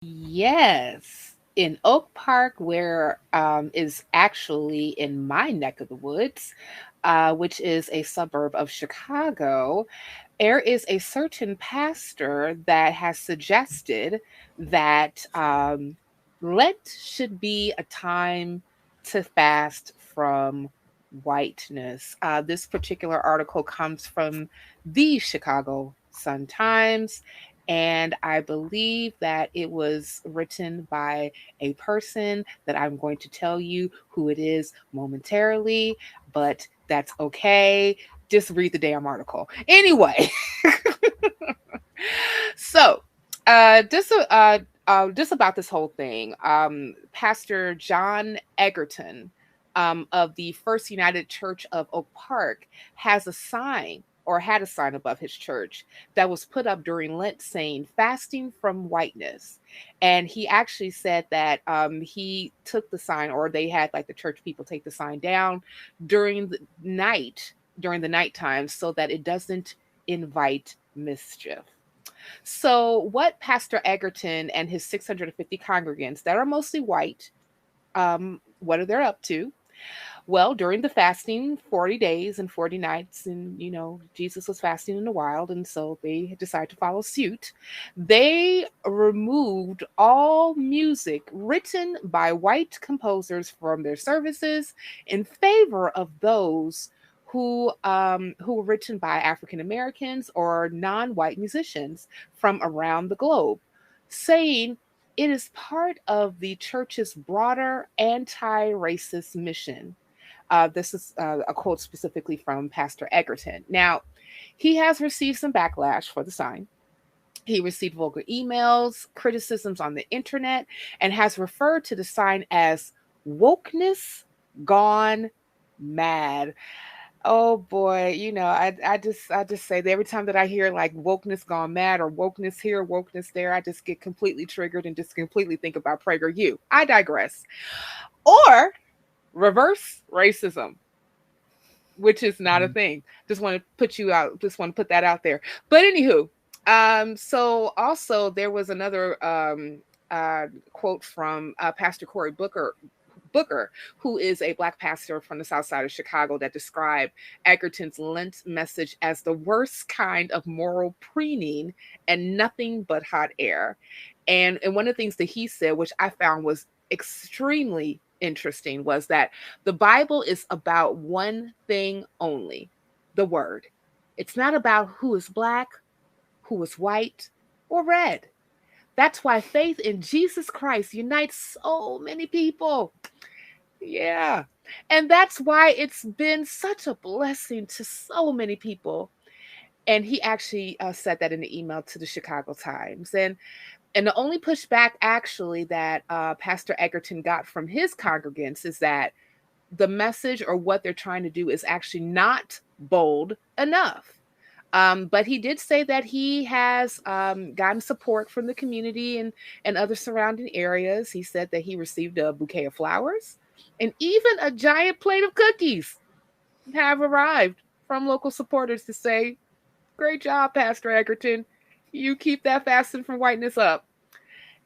Yes. In Oak Park, where is actually in my neck of the woods, which is a suburb of Chicago, there is a certain pastor that has suggested that Lent should be a time to fast from whiteness. This particular article comes from the Chicago Sun-Times, and I believe that it was written by a person that I'm going to tell you who it is momentarily, but that's okay. Just read the damn article. Anyway, so just about this whole thing, Pastor John Egerton of the First United Church of Oak Park has a sign or had a sign above his church that was put up during Lent saying fasting from whiteness. And he actually said that he took the sign, or they had like the church people take the sign down during the night, during the nighttime, so that it doesn't invite mischief. So, what Pastor Egerton and his 650 congregants that are mostly white, what are they up to? Well, during the fasting, 40 days and 40 nights, and Jesus was fasting in the wild, and so they decided to follow suit. They removed all music written by white composers from their services in favor of those who were written by African Americans or non-white musicians from around the globe, saying it is part of the church's broader anti-racist mission. This is a quote specifically from Pastor Egerton. Now, he has received some backlash for the sign. He received vulgar emails, criticisms on the internet, and has referred to the sign as wokeness gone mad. Oh boy, I just say that every time that I hear like wokeness gone mad or wokeness here, wokeness there, I just get completely triggered and just completely think about PragerU. I digress. Or reverse racism, which is not a thing. Just want to put you out. Just want to put that out there. But anywho, so also there was another quote from Pastor Cory Booker, who is a black pastor from the south side of Chicago, that described Egerton's Lent message as the worst kind of moral preening and nothing but hot air. And one of the things that he said, which I found was extremely interesting, was that the Bible is about one thing only: the word. It's not about who is black, who is white, or red. That's why faith in Jesus Christ unites so many people. Yeah. And that's why it's been such a blessing to so many people. And he actually said that in the email to the Chicago Times. And the only pushback actually that Pastor Egerton got from his congregants is that the message or what they're trying to do is actually not bold enough. But he did say that he has gotten support from the community and other surrounding areas. He said that he received a bouquet of flowers and even a giant plate of cookies have arrived from local supporters to say, "Great job, Pastor Egerton. You keep that fasting from whiteness up."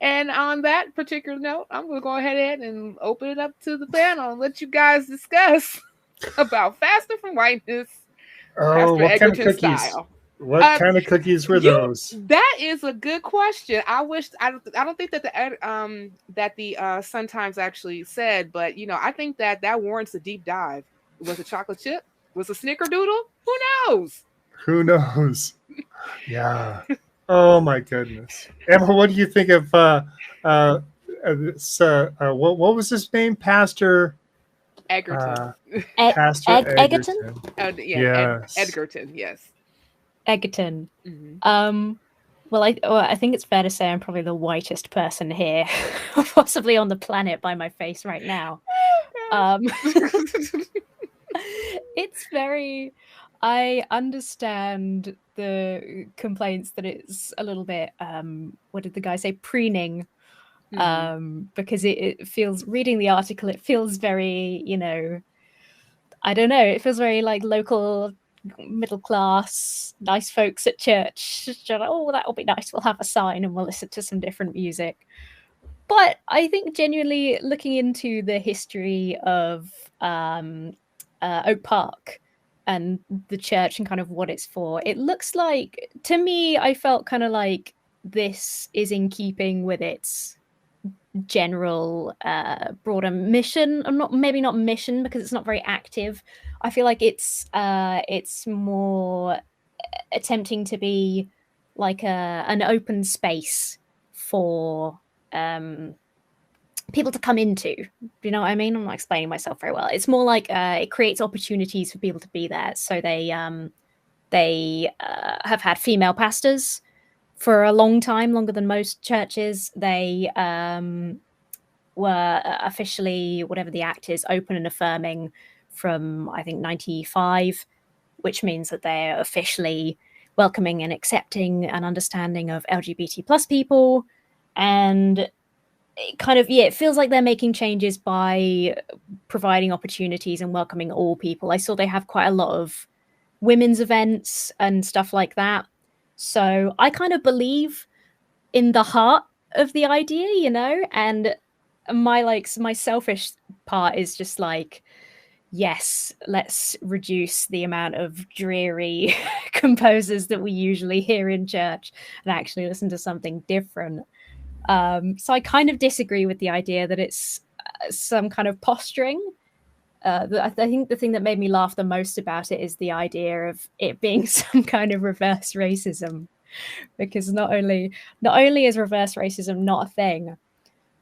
And on that particular note, I'm going to go ahead and open it up to the panel and let you guys discuss about fasting from whiteness, Oh, Pastor what kind of Egerton cookies? style. What Uh, kind of cookies were you those? that is a good question. I don't think that the Sun Times actually said, but I think that warrants a deep dive. Was it chocolate chip? Was it snickerdoodle? Who knows? Who knows? Yeah. Oh my goodness. Emma, what do you think of uh, this? What was his name? Egerton. Uh, Pastor Egerton? Egerton. Yeah, Yes. Edgerton. Yes. Egerton. Hmm. Well, I think it's fair to say I'm probably the whitest person here, possibly on the planet, by my face right now. Oh, Um, it's very. I understand the complaints that it's a little bit. What did the guy say? Preening. gosh. Because it feels, reading the article, it feels very, I don't know, it feels very like local middle class, nice folks at church. Oh, that'll be nice. We'll have a sign and we'll listen to some different music. But I think genuinely looking into the history of Oak Park and the church and kind of what it's for, it looks like, to me, I felt kind of like this is in keeping with its general broader mission. Maybe not mission, because it's not very active. I feel like it's more attempting to be like an open space for people to come into. Do you know what I mean? I'm not explaining myself very well. It's more like it creates opportunities for people to be there. So they have had female pastors for a long time, longer than most churches. They were officially, whatever the act is, open and affirming from, I think, 95, which means that they're officially welcoming and accepting and understanding of LGBT plus people. And it kind of, it feels like they're making changes by providing opportunities and welcoming all people. I saw they have quite a lot of women's events and stuff like that. So I kind of believe in the heart of the idea, you know, and my selfish part is just like, yes, let's reduce the amount of dreary composers that we usually hear in church and actually listen to something different. So I kind of disagree with the idea that it's some kind of posturing. I think the thing that made me laugh the most about it is the idea of it being some kind of reverse racism, because not only is reverse racism not a thing,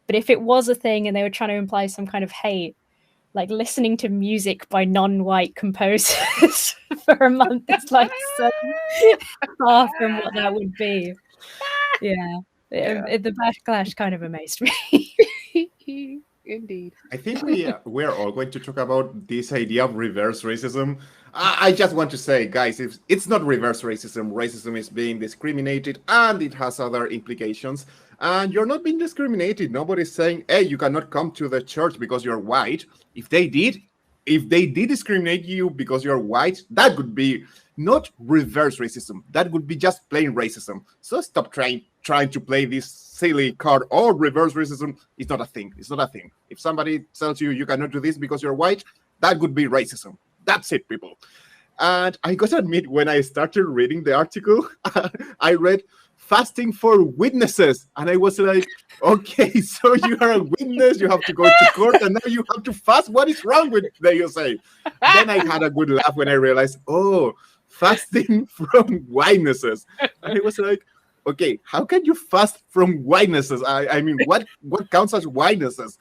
but if it was a thing and they were trying to imply some kind of hate, like listening to music by non-white composers for a month is like so far from what that would be. Yeah. The backlash kind of amazed me. Indeed. I think we're all going to talk about this idea of reverse racism. I just want to say, guys, if it's not reverse racism. Racism is being discriminated, and it has other implications. And you're not being discriminated. Nobody's saying, hey, you cannot come to the church because you're white. If they did discriminate you because you're white, that would be not reverse racism. That would be just plain racism. So stop trying to play this silly card. Or reverse racism is not a thing. It's not a thing. If somebody tells you you cannot do this because you're white, that would be racism. That's it, people. And I got to admit, when I started reading the article, I read fasting for witnesses, and I was like, okay, so you are a witness, you have to go to court, and now you have to fast. What is wrong with that, you say? Then I had a good laugh when I realized, oh, fasting from witnesses. And I was like, okay, how can you fast from witnesses? I mean, what counts as witnesses?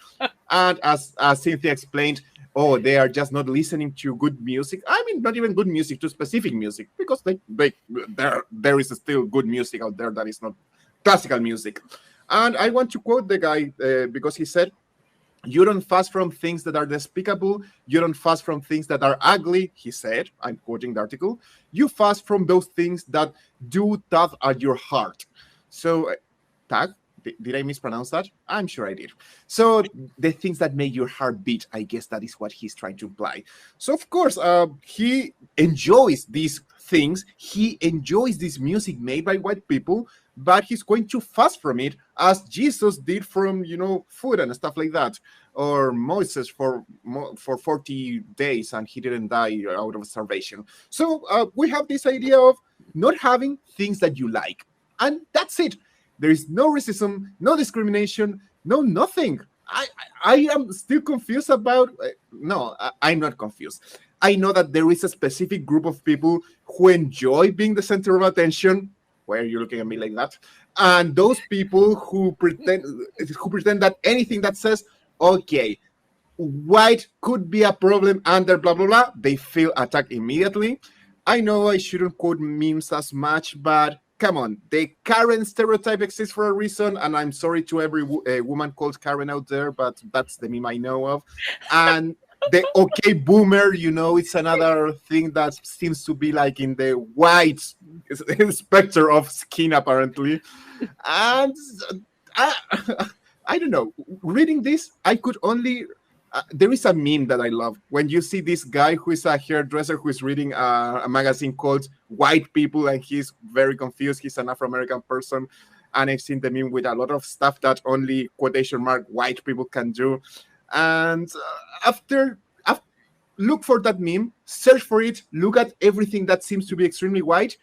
And as Cynthia explained, oh, they are just not listening to good music. I mean, not even good music, to specific music, because there is still good music out there that is not classical music. And I want to quote the guy because he said, you don't fast from things that are despicable. You don't fast from things that are ugly, he said. I'm quoting the article. You fast from those things that do tug at your heart. So, tug? Did I mispronounce that? I'm sure I did. So the things that make your heart beat, I guess that is what he's trying to imply. So of course, he enjoys these things. He enjoys this music made by white people, but he's going to fast from it, as Jesus did from, food and stuff like that, or Moses for 40 days and he didn't die out of starvation. So we have this idea of not having things that you like, and that's it. There is no racism, no discrimination, no nothing. I am still confused about... No, I'm not confused. I know that there is a specific group of people who enjoy being the center of attention. Why are you looking at me like that? And those people who pretend that anything that says, okay, white could be a problem under blah, blah, blah, they feel attacked immediately. I know I shouldn't quote memes as much, but come on, the Karen stereotype exists for a reason, and I'm sorry to every woman called Karen out there, but that's the meme I know of. And the okay boomer, it's another thing that seems to be like in the white specter of skin, apparently. And I don't know. Reading this, I could only There is a meme that I love when you see this guy who is a hairdresser who is reading a magazine called White People, and he's very confused. He's an Afro-American person, and I've seen the meme with a lot of stuff that only quotation mark white people can do. And after look for that meme, search for it, look at everything that seems to be extremely white,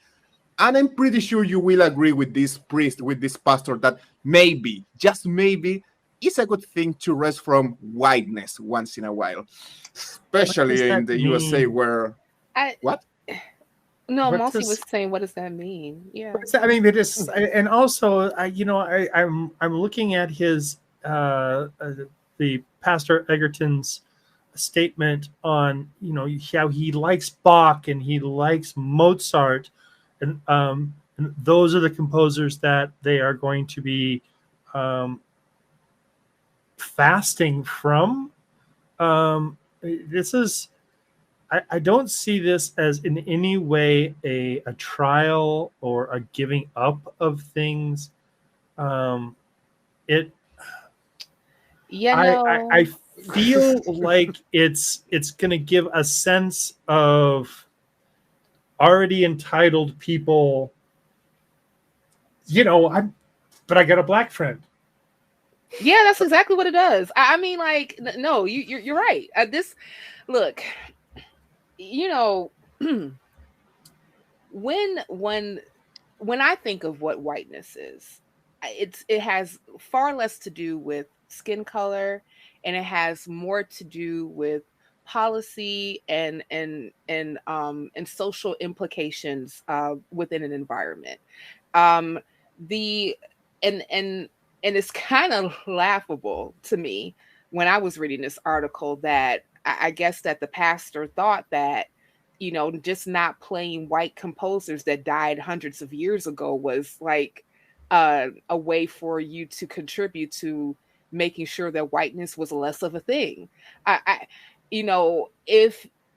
and I'm pretty sure you will agree with this priest, with this pastor, that maybe, just maybe, it's a good thing to rest from whiteness once in a while, especially in the USA where... What? No, Malty was saying, what does that mean? Yeah. I mean, it is, and also, I'm looking at his the Pastor Egerton's statement on how he likes Bach and he likes Mozart, and those are the composers that they are going to be fasting from. This is, I don't see this as in any way a trial or a giving up of things. I feel like it's going to give a sense of already entitled people. But I got a black friend. Yeah, that's exactly what it does. I mean, like, no, you're right. Look, when I think of what whiteness is, it has far less to do with skin color, and it has more to do with policy and social implications within an environment. And it's kind of laughable to me when I was reading this article that I guess that the pastor thought that, just not playing white composers that died hundreds of years ago was like a way for you to contribute to making sure that whiteness was less of a thing.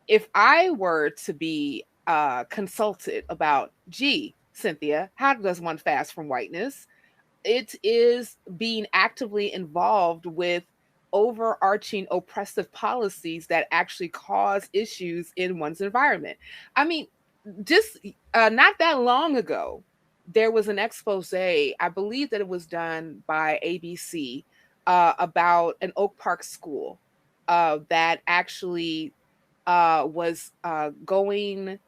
If I were to be consulted about, gee, Cynthia, how does one fast from whiteness? It is being actively involved with overarching oppressive policies that actually cause issues in one's environment. I mean, just not that long ago, there was an expose, I believe that it was done by ABC, about an Oak Park school that actually was going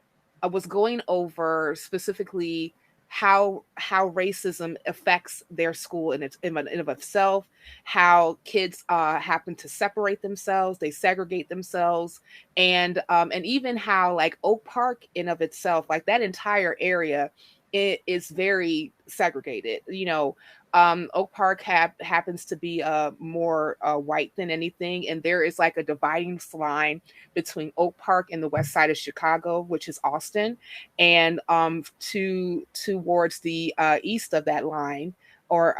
over specifically how racism affects their school in and of itself, how kids happen to separate themselves, they segregate themselves, and even how like Oak Park in of itself, like that entire area, it is very segregated. Oak Park happens to be more white than anything, and there is like a dividing line between Oak Park and the west side of Chicago, which is Austin, and towards the east of that line, or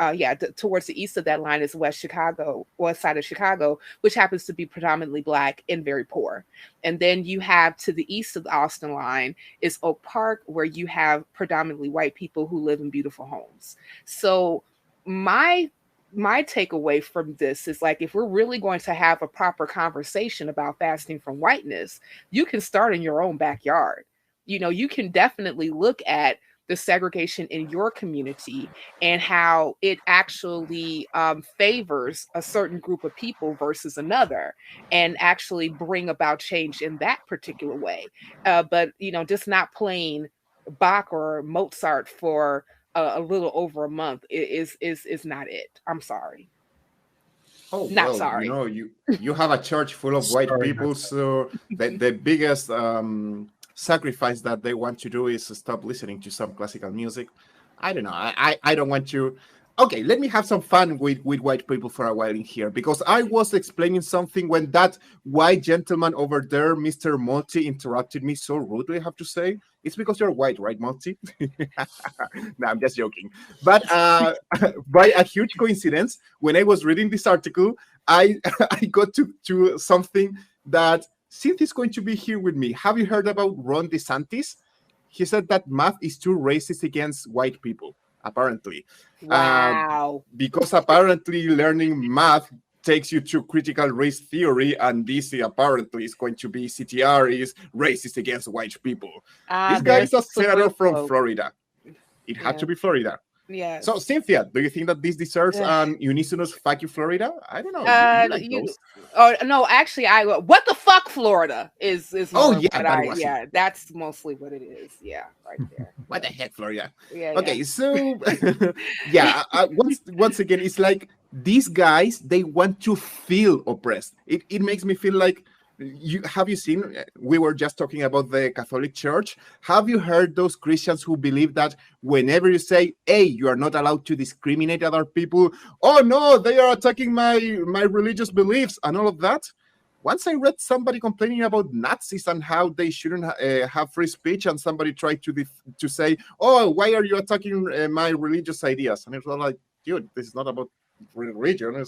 towards the east of that line is west side of Chicago, which happens to be predominantly Black and very poor. And then you have to the east of the Austin line is Oak Park, where you have predominantly white people who live in beautiful homes. So my takeaway from this is, like, if we're really going to have a proper conversation about fasting from whiteness, you can start in your own backyard. You can definitely look at the segregation in your community and how it actually favors a certain group of people versus another, and actually bring about change in that particular way. But just not playing Bach or Mozart for a little over a month is not it. I'm sorry. Oh, not well, sorry. You have a church full of white people, so the biggest sacrifice that they want to do is to stop listening to some classical music. I don't know. I don't want to. Okay, let me have some fun with white people for a while in here, because I was explaining something when that white gentleman over there, Mr. Malty, interrupted me so rudely, I have to say. It's because you're white, right, Malty? No, I'm just joking. But by a huge coincidence, when I was reading this article, I got to something that Cynthia is going to be here with me. Have you heard about Ron DeSantis? He said that math is too racist against white people, apparently. Wow. Because apparently learning math takes you to critical race theory, and this apparently is going to be CTR is racist against white people. This guy is a senator from Florida. It had to be Florida. Yeah. So, Cynthia, do you think that this deserves an unisonos "fuck you, Florida"? I don't know. You like those? Oh no, actually, what the fuck, Florida is. That's mostly what it is. Yeah, right there. What the heck, Florida? Yeah. Okay, so once again, it's like these guys, they want to feel oppressed. It makes me feel like. Have you seen, we were just talking about the Catholic Church. Have you heard those Christians who believe that whenever you say, hey, you are not allowed to discriminate other people, oh no, they are attacking my religious beliefs and all of that? Once I read somebody complaining about Nazis and how they shouldn't have free speech, and somebody tried to say, oh, why are you attacking my religious ideas? And it was like, dude, this is not about religion.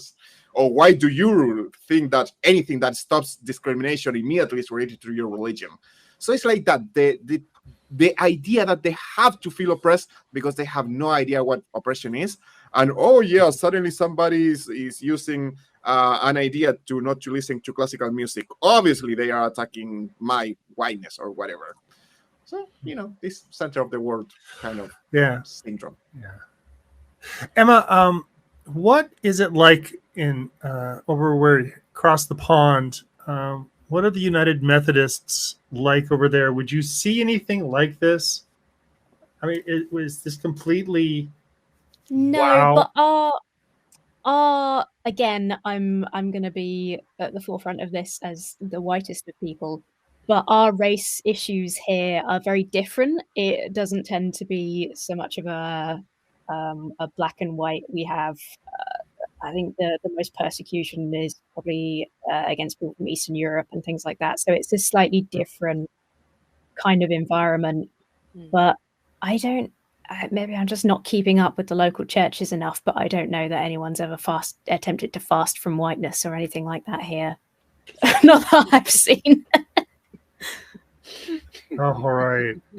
Or why do you think that anything that stops discrimination immediately is related to your religion? So it's like that. The idea that they have to feel oppressed because they have no idea what oppression is. And oh yeah, suddenly somebody is using an idea not to listen to classical music. Obviously, they are attacking my whiteness or whatever. So, this center of the world kind of syndrome. Yeah. Emma, what is it like in over where across the pond? What are the United Methodists like over there? Would you see anything like this? I mean, was this completely no? Wow. But again, I'm going to be at the forefront of this as the whitest of people. But our race issues here are very different. It doesn't tend to be so much of a black and white. We have, I think the most persecution is probably against people from Eastern Europe and things like that. So it's a slightly different kind of environment. But maybe I'm just not keeping up with the local churches enough, but I don't know that anyone's ever attempted to fast from whiteness or anything like that here. Not that I've seen. All right.